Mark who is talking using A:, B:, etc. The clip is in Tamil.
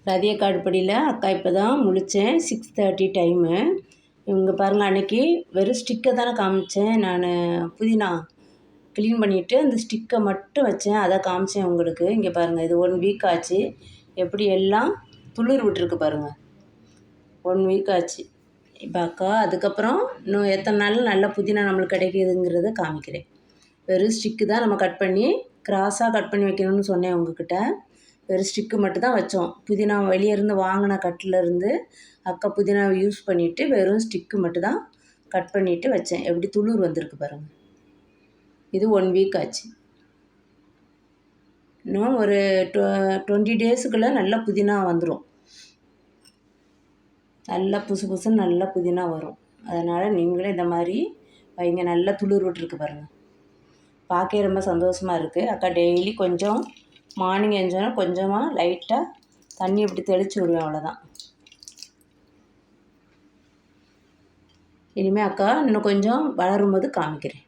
A: ரதிய காடுப்படியில் அக்கா இப்போ தான் முழித்தேன். 6:30 டைமு. இவங்க பாருங்கள், அன்றைக்கி வெறும் ஸ்டிக்கை தானே காமிச்சேன். நான் புதினா க்ளீன் பண்ணிவிட்டு அந்த ஸ்டிக்கை மட்டும் வச்சேன். அதை காமிச்சேன் உங்களுக்கு. இங்கே பாருங்கள், இது 1 வீக் ஆச்சு. எப்படி எல்லாம் துளிர் விட்டுருக்கு பாருங்கள். 1 வீக் ஆச்சு. இப்போ அக்கா அதுக்கப்புறம் இன்னும் எத்தனை நாள் நல்ல புதினா நம்மளுக்கு கிடைக்கிதுங்கிறத காமிக்கிறேன். வெறும் ஸ்டிக்கு தான் நம்ம கட் பண்ணி கிராஸாக கட் பண்ணி வைக்கணும்னு சொன்னேன் உங்ககிட்ட. வெறும் ஸ்டிக்கு மட்டும் தான் வச்சோம். புதினா வெளியே இருந்து வாங்கின கட்டிலேருந்து அக்கா புதினாவை யூஸ் பண்ணிவிட்டு வெறும் ஸ்டிக்கு மட்டும் தான் கட் பண்ணிவிட்டு வச்சேன். எப்படி துளிர் வந்திருக்கு பாருங்கள். இது 1 வீக் ஆச்சு. இன்னும் ஒரு 20 டேஸுக்குள்ளே நல்லா புதினா வந்துடும். நல்லா புதுசு புதுசுன்னு நல்லா புதினா வரும். அதனால் நீங்களே இந்த மாதிரி வைங்க. நல்லா துளிர் விட்டுருக்கு பாருங்கள். பார்க்கவே ரொம்ப சந்தோஷமாக இருக்குது. அக்கா டெய்லி கொஞ்சம் மார்னிங் எழுந்தோன்னே கொஞ்சமாக லைட்டாக தண்ணி இப்படி தெளித்து விடுவேன், அவ்வளோதான். இனிமேல் அக்கா இன்னும் கொஞ்சம் வளரும்போது காமிக்கிறேன்.